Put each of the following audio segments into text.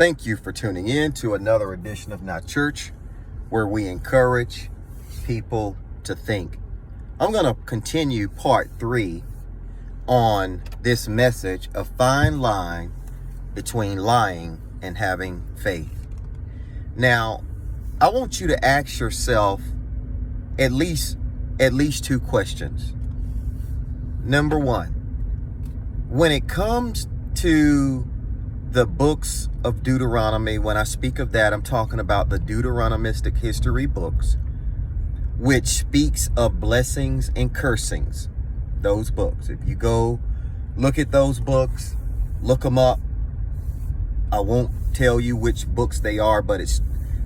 Thank you for tuning in to another edition of Not Church, where we encourage people to think. I'm going to continue part 3 on this message, a fine line between lying and having faith. Now, I want you to ask yourself at least 2 questions. Number 1, when it comes to the books of Deuteronomy, when I speak of that, I'm talking about the Deuteronomistic history books, which speaks of blessings and cursings. Those books, if you go look at those books, look them up. I won't tell you which books they are, but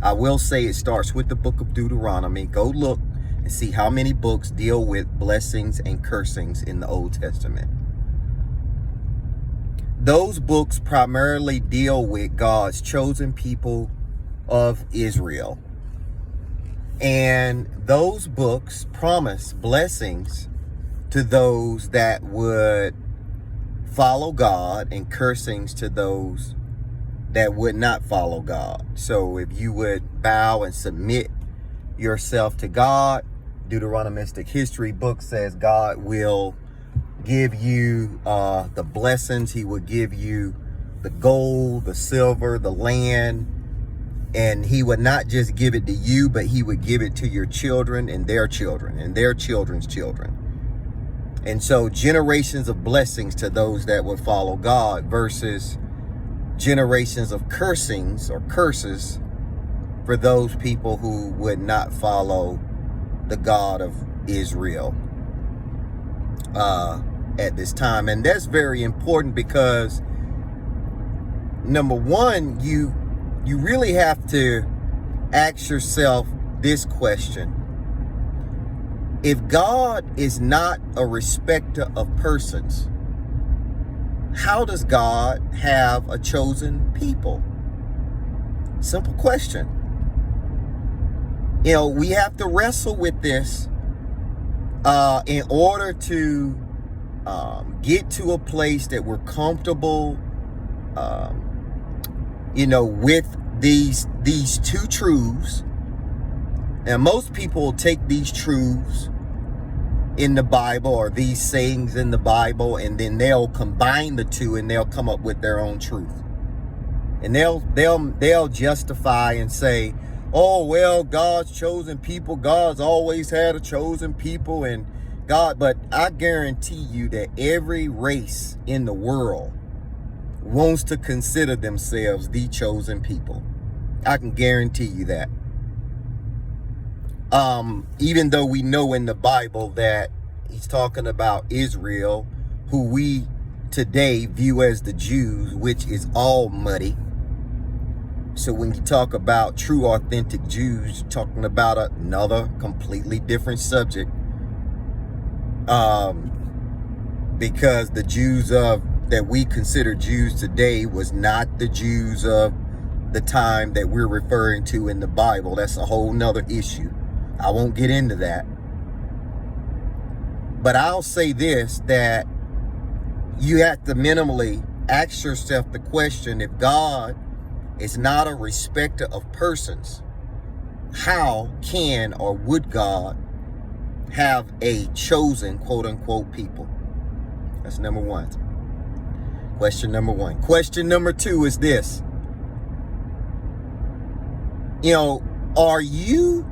I will say it starts with the book of Deuteronomy. Go look and see how many books deal with blessings and cursings in the Old Testament. Those books primarily deal with God's chosen people of Israel. And those books promise blessings to those that would follow God and cursings to those that would not follow God. So if you would bow and submit yourself to God, Deuteronomistic history book says God will give you the blessings. He would give you the gold, the silver, the land, and he would not just give it to you, but he would give it to your children and their children and their children's children. And so generations of blessings to those that would follow God versus generations of cursings or curses for those people who would not follow the God of Israel at this time. And that's very important because, number one, you really have to ask yourself this question. If God is not a respecter of persons, how does God have a chosen people? Simple question. We have to wrestle with this in order to get to a place that we're comfortable, with these 2 truths. And most people will take these truths in the Bible or these sayings in the Bible, and then they'll combine the 2 and they'll come up with their own truth. And they'll justify and say, oh, well, God's chosen people, God's always had a chosen people, and God, but I guarantee you that every race in the world wants to consider themselves the chosen people. I can guarantee you that. Even though we know in the Bible that he's talking about Israel, who we today view as the Jews, which is all muddy. So when you talk about true, authentic Jews, you're talking about another completely different subject. Because the Jews that we consider Jews today was not the Jews of the time that we're referring to in the Bible. That's a whole nother issue. I won't get into that. But I'll say this, that you have to minimally ask yourself the question, if God is not a respecter of persons, how can or would God have a chosen quote-unquote people? That's number 1. Question number 1. Question number 2 is this. Are you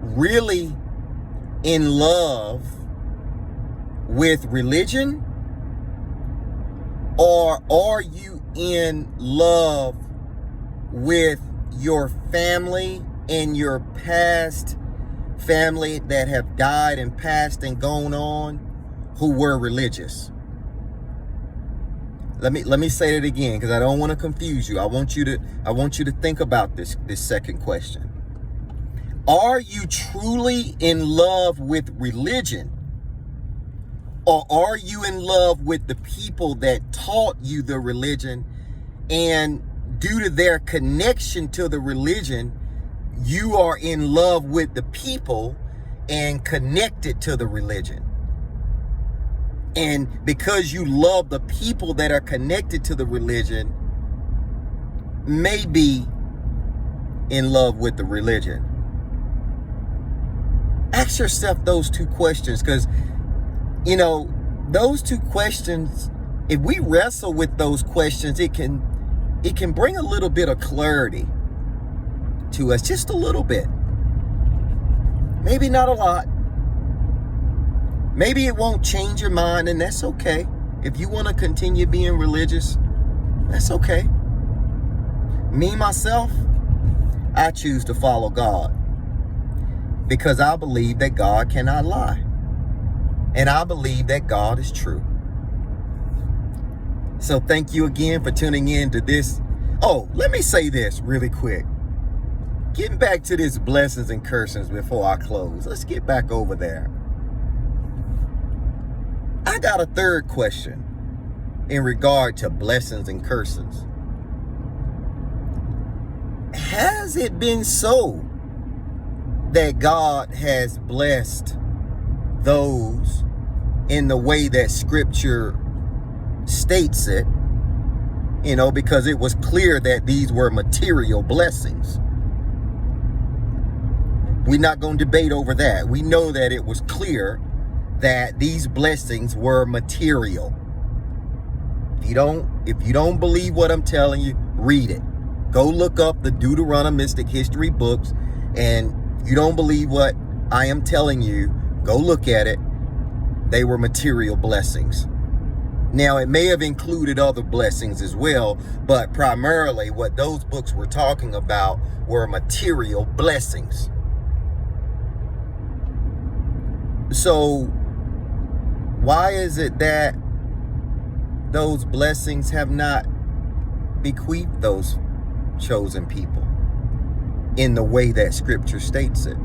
really in love with religion? Or are you in love with your family and your past family that have died and passed and gone on who were religious? Let me say it again, because I don't want to confuse you. I want you to think about this second question. Are you truly in love with religion? Or are you in love with the people that taught you the religion, and due to their connection to the religion, you are in love with the people and connected to the religion? And because you love the people that are connected to the religion, may be in love with the religion. Ask yourself those two questions, because, you know, those two questions, if we wrestle with those questions, it can bring a little bit of clarity to us, just a little bit. Maybe not a lot. Maybe it won't change your mind, and that's okay. If you want to continue being religious, that's okay. Me, myself, I choose to follow God because I believe that God cannot lie. And I believe that God is true. So thank you again for tuning in to this. Oh, let me say this really quick. Getting back to this blessings and cursings before I close. Let's get back over there. I got a third question in regard to blessings and cursings. Has it been so that God has blessed those in the way that Scripture states it? You know, because it was clear that these were material blessings. We're not going to debate over that. We know that it was clear that these blessings were material. If you don't believe what I'm telling you, read it. Go look up the Deuteronomistic history books, and you don't believe what I am telling you, go look at it. They were material blessings. Now, it may have included other blessings as well, but primarily what those books were talking about were material blessings. So, why is it that those blessings have not bequeathed those chosen people in the way that Scripture states it?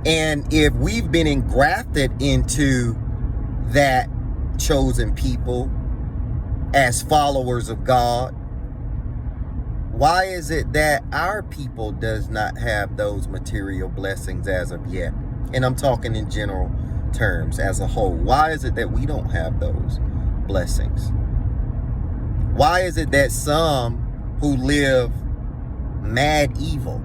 And if we've been engrafted into that chosen people as followers of God, why is it that our people does not have those material blessings as of yet? And I'm talking in general terms as a whole. Why is it that we don't have those blessings? Why is it that some who live mad evil,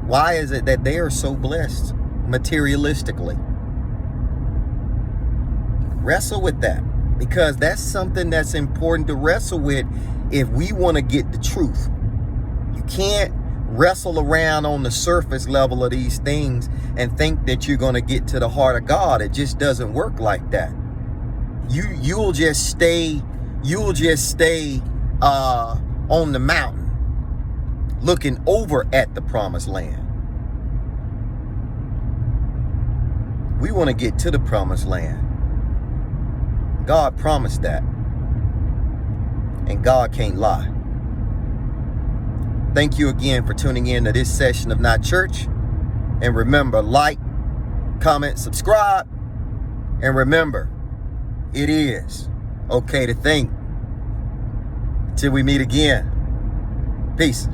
why is it that they are so blessed materialistically? Wrestle with that, because that's something that's important to wrestle with if we want to get the truth. You can't wrestle around on the surface level of these things and think that you're going to get to the heart of God. It just doesn't work like that. You'll just stay on the mountain looking over at the promised land. We want to get to the promised land. God promised that, and God can't lie. Thank you again for tuning in to this session of Not Church. And remember, like, comment, subscribe. And remember, it is okay to think. Till we meet again. Peace.